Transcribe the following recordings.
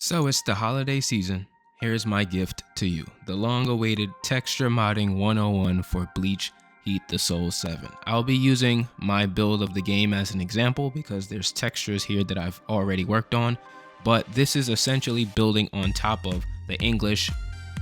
So it's the holiday season. Here's my gift to you, the long-awaited Texture Modding 101 for Bleach HTS7. I'll be using my build of the game as an example because there's textures here that I've already worked on, but this is essentially building on top of the English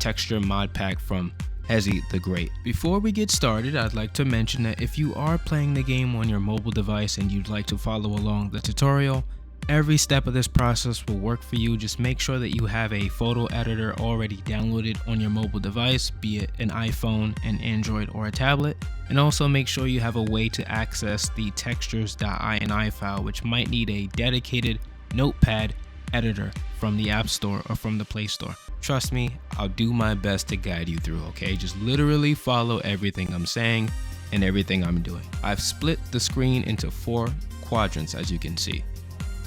texture mod pack from Hezi the Great. Before we get started, I'd like to mention that if you are playing the game on your mobile device and you'd like to follow along the tutorial, every step of this process will work for you. Just make sure that you have a photo editor already downloaded on your mobile device, be it an iPhone, an Android, or a tablet. And also make sure you have a way to access the textures.ini file, which might need a dedicated notepad editor from the App Store or from the Play Store. Trust me, I'll do my best to guide you through, okay? Just literally follow everything I'm saying and everything I'm doing. I've split the screen into 4 quadrants, as you can see.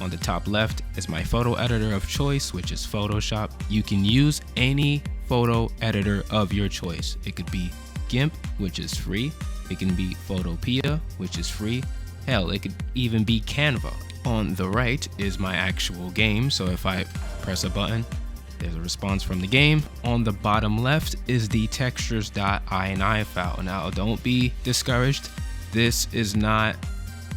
On the top left is my photo editor of choice, which is Photoshop. You can use any photo editor of your choice. It could be GIMP, which is free. It can be Photopea, which is free. Hell, it could even be Canva. On the right is my actual game, so if I press a button, there's a response from the game. On the bottom left is the textures.ini file. Now, don't be discouraged. This is not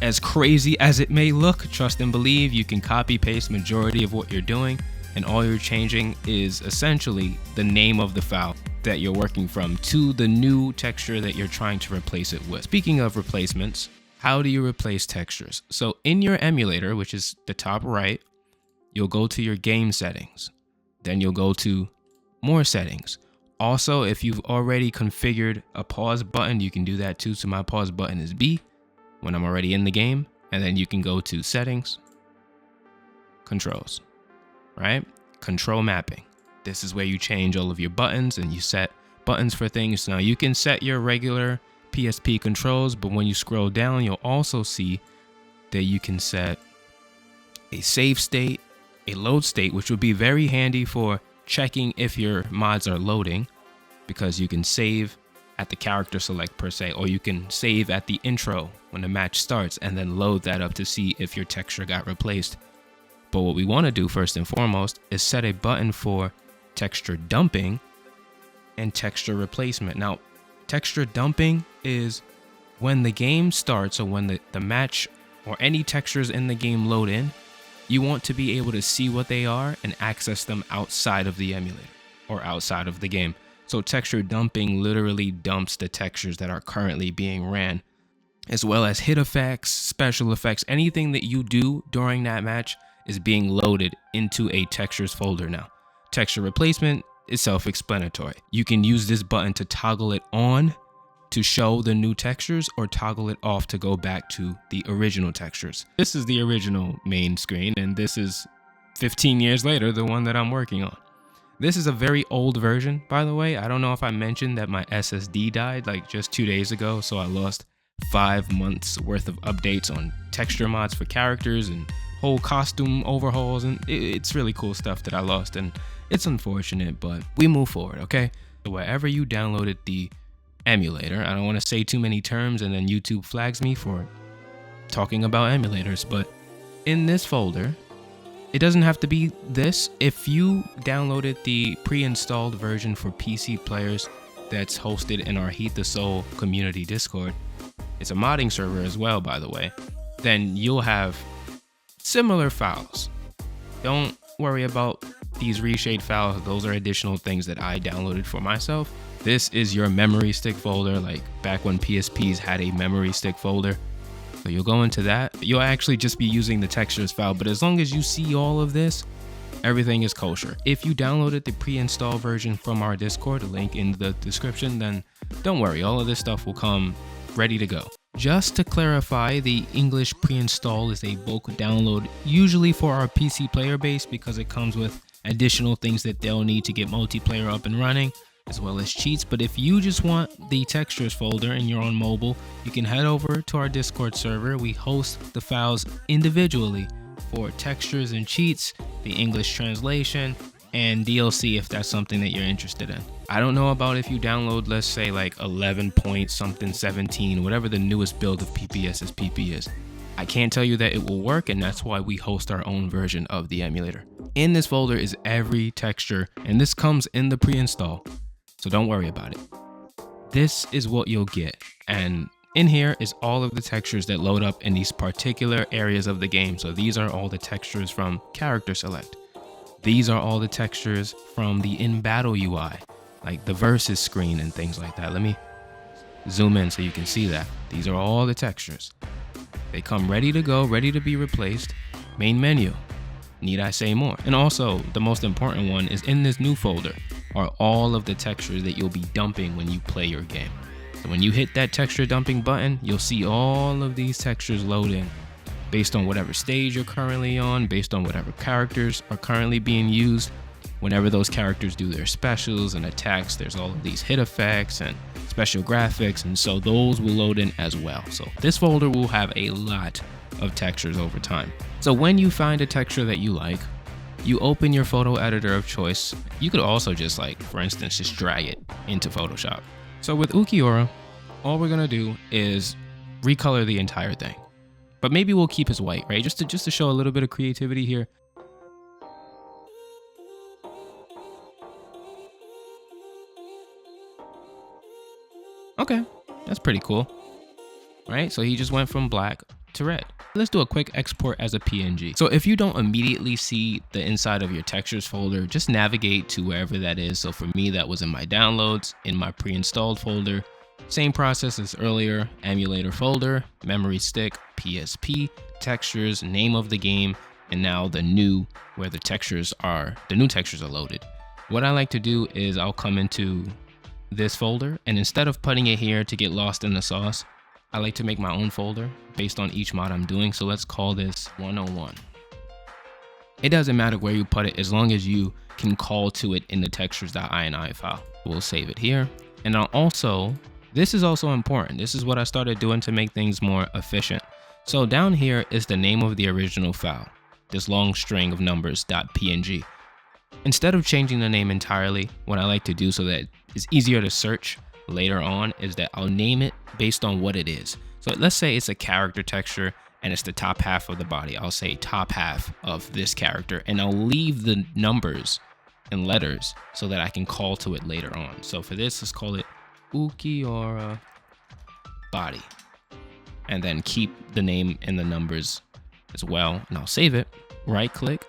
as crazy as it may look. Trust and believe, you can copy paste majority of what you're doing, and all you're changing is essentially the name of the file that you're working from to the new texture that you're trying to replace it with. Speaking of replacements, how do you replace textures? So in your emulator, which is the top right, you'll go to your game settings. Then you'll go to more settings. Also, if you've already configured a pause button, you can do that too. So my pause button is B when I'm already in the game. And then you can go to settings, controls, right? Control mapping. This is where you change all of your buttons and you set buttons for things. Now you can set your regular PSP controls, but when you scroll down, you'll also see that you can set a save state, a load state, which would be very handy for checking if your mods are loading, because you can save at the character select per se, or you can save at the intro when the match starts and then load that up to see if your texture got replaced. But what we want to do first and foremost is set a button for texture dumping and texture replacement. Now, texture dumping is when the game starts, or when the match or any textures in the game load in, you want to be able to see what they are and access them outside of the emulator or outside of the game. So texture dumping literally dumps the textures that are currently being ran, as well as hit effects, special effects. Anything that you do during that match is being loaded into a textures folder now. Texture replacement is self-explanatory. You can use this button to toggle it on to show the new textures, or toggle it off to go back to the original textures. This is the original main screen, and this is 15 years later, the one that I'm working on. This is a very old version, by the way. I don't know if I mentioned that my SSD died like just 2 days ago, so I lost 5 months worth of updates on texture mods for characters and whole costume overhauls, and it's really cool stuff that I lost, and it's unfortunate, but we move forward, okay? So wherever you downloaded the emulator, I don't want to say too many terms and then YouTube flags me for talking about emulators, but in this folder, it doesn't have to be this. If you downloaded the pre-installed version for PC players that's hosted in our Heat the Soul community Discord, it's a modding server as well, by the way, then you'll have similar files. Don't worry about these reshade files. Those are additional things that I downloaded for myself. This is your memory stick folder, like back when PSPs had a memory stick folder. So you'll go into that. You'll actually just be using the textures file, but as long as you see all of this, everything is kosher. If you downloaded the pre-install version from our Discord, a link in the description, then don't worry, all of this stuff will come ready to go. Just to clarify, the English pre-install is a bulk download, usually for our PC player base, because it comes with additional things that they'll need to get multiplayer up and running, as well as cheats. But if you just want the textures folder and you're on mobile, you can head over to our Discord server. We host the files individually for textures and cheats, the English translation, and DLC if that's something that you're interested in. I don't know about if you download, let's say like 11 point something 17, whatever the newest build of PPS's PP is. I can't tell you that it will work, and that's why we host our own version of the emulator. In this folder is every texture, and this comes in the pre-install, so don't worry about it. This is what you'll get, and in here is all of the textures that load up in these particular areas of the game. So these are all the textures from character select. These are all the textures from the in-battle UI, like the versus screen and things like that. Let me zoom in so you can see that. These are all the textures. They come ready to go, ready to be replaced. Main menu. Need I say more? And also, the most important one is in this new folder are all of the textures that you'll be dumping when you play your game. So when you hit that texture dumping button, you'll see all of these textures loading based on whatever stage you're currently on, based on whatever characters are currently being used. Whenever those characters do their specials and attacks, there's all of these hit effects and special graphics, and so those will load in as well. So this folder will have a lot of textures over time. So when you find a texture that you like, you open your photo editor of choice. You could also just, like, for instance, just drag it into Photoshop. So with Ukiura, all we're gonna do is recolor the entire thing. But maybe we'll keep his white, right? Just to show a little bit of creativity here. Okay, that's pretty cool, right? So he just went from black to red. Let's do a quick export as a PNG. So if you don't immediately see the inside of your textures folder, just navigate to wherever that is. So for me, that was in my downloads, in my pre-installed folder. Same process as earlier, emulator folder, memory stick, PSP, textures, name of the game, and now the new, where the new textures are loaded. What I like to do is I'll come into this folder, and instead of putting it here to get lost in the sauce, I like to make my own folder based on each mod I'm doing. So let's call this 101. It doesn't matter where you put it as long as you can call to it in the textures.ini file. We'll save it here. And this is also important. This is what I started doing to make things more efficient. So down here is the name of the original file, this long string of numbers.png. Instead of changing the name entirely, what I like to do so that it's easier to search later on is that I'll name it based on what it is. So let's say it's a character texture and it's the top half of the body. I'll say top half of this character, and I'll leave the numbers and letters so that I can call to it later on. So for this, let's call it Ukiura body, and then keep the name and the numbers as well. And I'll save it, right click,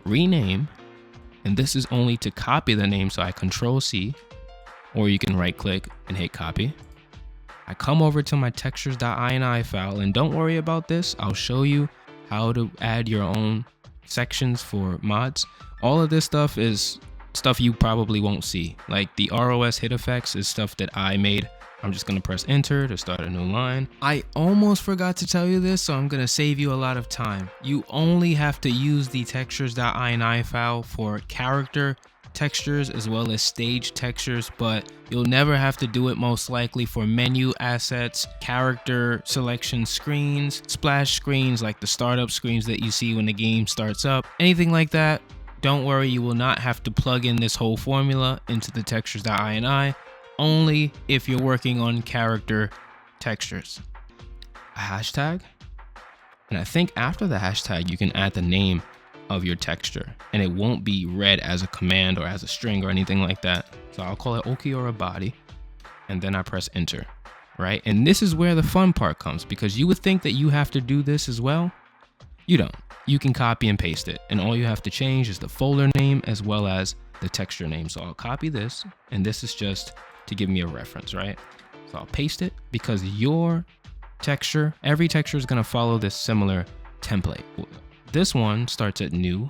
rename. And this is only to copy the name, so I Control C, or you can right click and hit copy. I come over to my textures.ini file, and don't worry about this. I'll show you how to add your own sections for mods. All of this stuff is stuff you probably won't see. Like the ROS hit effects is stuff that I made. I'm just gonna press enter to start a new line. I almost forgot to tell you this, so I'm gonna save you a lot of time. You only have to use the textures.ini file for character textures as well as stage textures, but you'll never have to do it most likely for menu assets, character selection screens, splash screens like the startup screens that you see when the game starts up, anything like that. Don't worry, you will not have to plug in this whole formula into the textures.ini, only if you're working on character textures. A hashtag, and I think after the hashtag you can add the name of your texture, and it won't be read as a command or as a string or anything like that. So I'll call it Ukiura body, and then I press enter, right? And this is where the fun part comes, because you would think that you have to do this as well. You don't. You can copy and paste it, and all you have to change is the folder name as well as the texture name. So I'll copy this, and this is just to give me a reference, right? So I'll paste it, because your texture, every texture is going to follow this similar template. This one starts at new,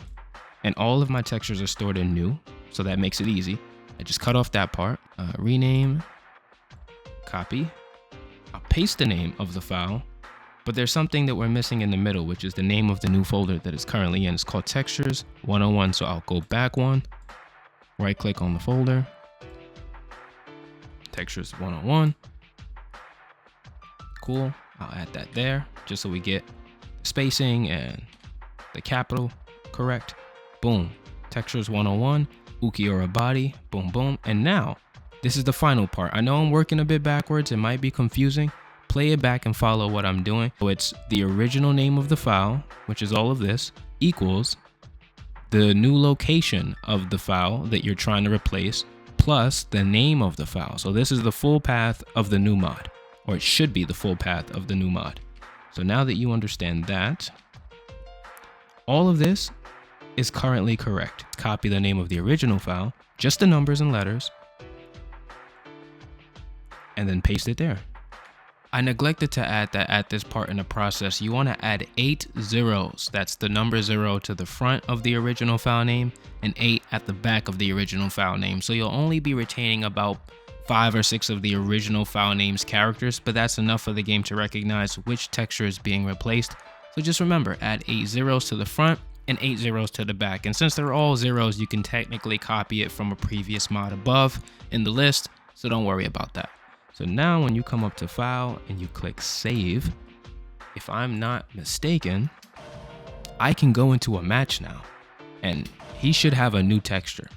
and all of my textures are stored in new, so that makes it easy. I just cut off that part, rename, copy. I'll paste the name of the file, but there's something that we're missing in the middle, which is the name of the new folder that it's currently in. It's called textures101, so I'll go back one, right click on the folder, textures101. Cool, I'll add that there, just so we get spacing and the capital correct. Boom, textures101, Ukiura body, boom, boom. And now, this is the final part. I know I'm working a bit backwards, it might be confusing. Play it back and follow what I'm doing. So it's the original name of the file, which is all of this, equals the new location of the file that you're trying to replace, plus the name of the file. So this is the full path of the new mod, or it should be the full path of the new mod. So now that you understand that, all of this is currently correct. Copy the name of the original file, just the numbers and letters, and then paste it there. I neglected to add that at this part in the process, you want to add 8 zeros. That's the number 0 to the front of the original file name and 8 at the back of the original file name. So you'll only be retaining about 5 or 6 of the original file name's characters, but that's enough for the game to recognize which texture is being replaced. So just remember, add 8 zeros to the front and 8 zeros to the back. And since they're all zeros, you can technically copy it from a previous mod above in the list, so don't worry about that. So now when you come up to File and you click Save, if I'm not mistaken, I can go into a match now, and he should have a new texture.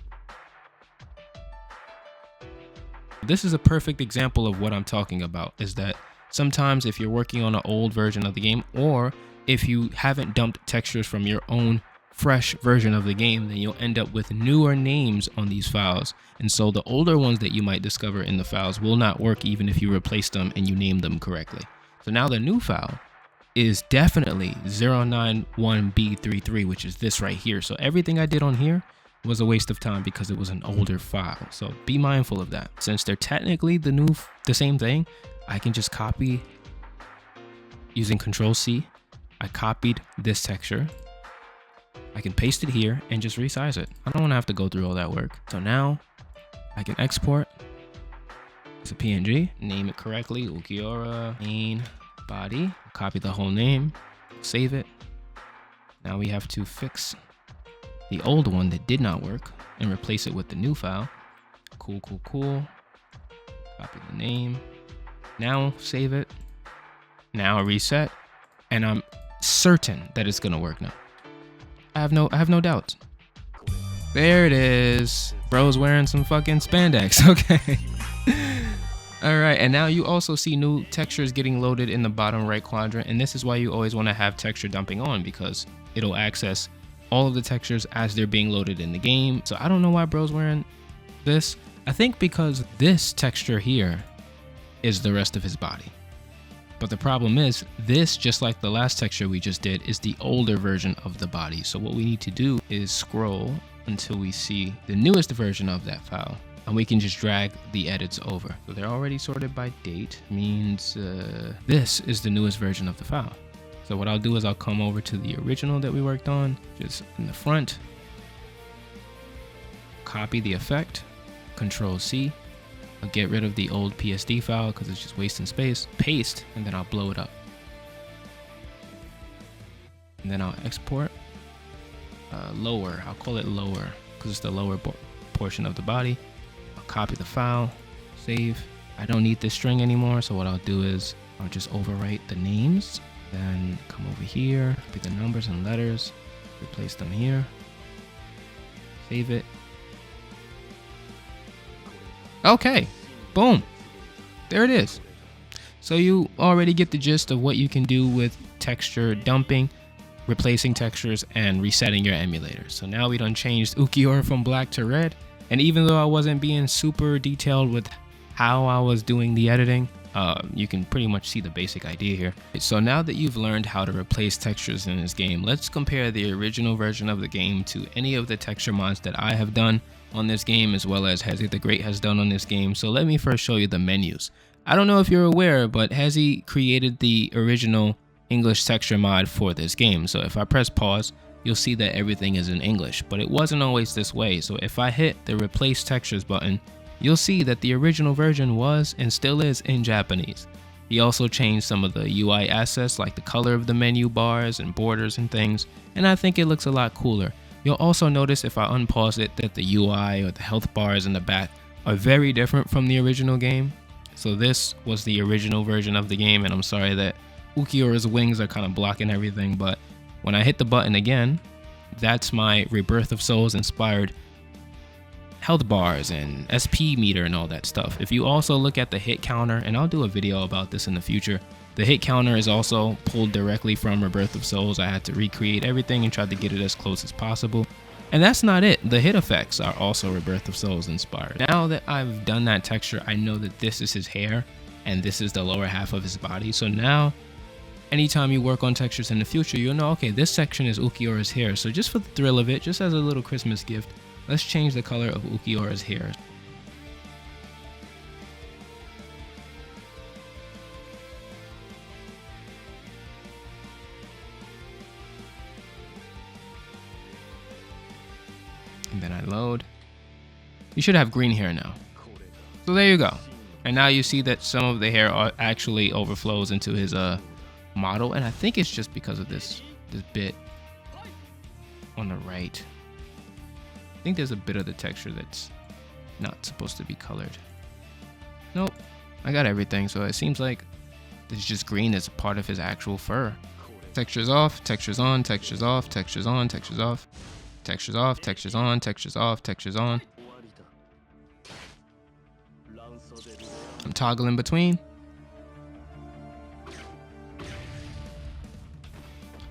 This is a perfect example of what I'm talking about, is that sometimes if you're working on an old version of the game, or if you haven't dumped textures from your own fresh version of the game, then you'll end up with newer names on these files. And so the older ones that you might discover in the files will not work even if you replace them and you name them correctly. So now the new file is definitely 091B33, which is this right here. So everything I did on here was a waste of time because it was an older file. So be mindful of that. Since they're technically the same thing, I can just copy using Control-C. I copied this texture. I can paste it here and just resize it. I don't want to have to go through all that work. So now I can export as a PNG, name it correctly, Ukiura main body, copy the whole name, save it. Now we have to fix the old one that did not work and replace it with the new file. Cool. Copy the name. Now save it. Now reset, and I'm certain that it's gonna work now. I have no doubts. There it is. Bro's wearing some fucking spandex. Okay. All right, and now you also see new textures getting loaded in the bottom right quadrant, and this is why you always want to have texture dumping on, because it'll access all of the textures as they're being loaded in the game. So I don't know why Bro's wearing this. I think because this texture here is the rest of his body. But the problem is, this, just like the last texture we just did, is the older version of the body. So what we need to do is scroll until we see the newest version of that file, and we can just drag the edits over. So they're already sorted by date, means this is the newest version of the file. So what I'll do is I'll come over to the original that we worked on, just in the front, copy the effect, Control-C, I'll get rid of the old PSD file because it's just wasting space, paste, and then I'll blow it up. And then I'll export lower. I'll call it lower because it's the lower portion of the body. I'll copy the file, save. I don't need this string anymore, so what I'll do is I'll just overwrite the names, then come over here, pick the numbers and letters, replace them here, save it. Okay, boom, there it is. So you already get the gist of what you can do with texture dumping, replacing textures, and resetting your emulator. So now we done changed Ukiura from black to red, and even though I wasn't being super detailed with how I was doing the editing, you can pretty much see the basic idea here. So now that you've learned how to replace textures in this game, let's compare the original version of the game to any of the texture mods that I have done on this game, as well as Hezi the Great has done on this game. So let me first show you the menus. I don't know if you're aware, but Hezi created the original English texture mod for this game. So if I press pause, you'll see that everything is in English, but it wasn't always this way. So if I hit the replace textures button, you'll see that the original version was and still is in Japanese. He also changed some of the UI assets like the color of the menu bars and borders and things, and I think it looks a lot cooler. You'll also notice if I unpause it that the UI or the health bars in the back are very different from the original game. So this was the original version of the game, and I'm sorry that Ukiura's wings are kind of blocking everything, but when I hit the button again, that's my Rebirth of Souls inspired health bars and SP meter and all that stuff. If you also look at the hit counter, and I'll do a video about this in the future, the hit counter is also pulled directly from Rebirth of Souls. I had to recreate everything and try to get it as close as possible. And that's not it. The hit effects are also Rebirth of Souls inspired. Now that I've done that texture, I know that this is his hair and this is the lower half of his body. So now, anytime you work on textures in the future, you'll know, okay, this section is Ulquiorra's hair. So just for the thrill of it, just as a little Christmas gift, let's change the color of Ulquiorra's hair. And then I load. You should have green hair now. So there you go. And now you see that some of the hair actually overflows into his model, and I think it's just because of this bit on the right. I think there's a bit of the texture that's not supposed to be colored. Nope, I got everything, so it seems like it's just green as a part of his actual fur. Textures off, textures on, textures off, textures on, textures off. Textures off, textures on, textures off, textures on. I'm toggling between.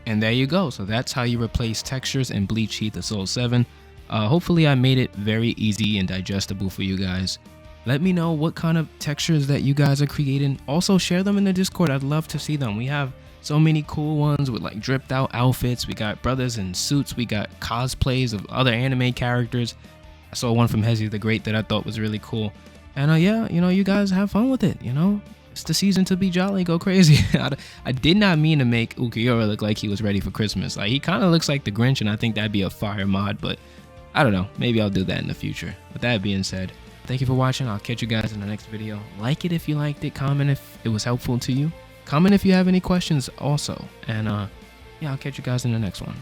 And there you go. So that's how you replace textures in Bleach Heat the Soul 7. Hopefully I made it very easy and digestible for you guys. Let me know what kind of textures that you guys are creating. Also share them in the Discord. I'd love to see them. We have so many cool ones with like dripped out outfits. We got brothers in suits. We got cosplays of other anime characters. I saw one from Hezi the Great that I thought was really cool. And yeah, you know, you guys have fun with it, you know? It's the season to be jolly, go crazy. I did not mean to make Ulquiorra look like he was ready for Christmas. Like, he kind of looks like the Grinch, and I think that'd be a fire mod, but I don't know. Maybe I'll do that in the future. With that being said, thank you for watching. I'll catch you guys in the next video. Like it if you liked it. Comment if it was helpful to you. Comment if you have any questions also. And yeah, I'll catch you guys in the next one.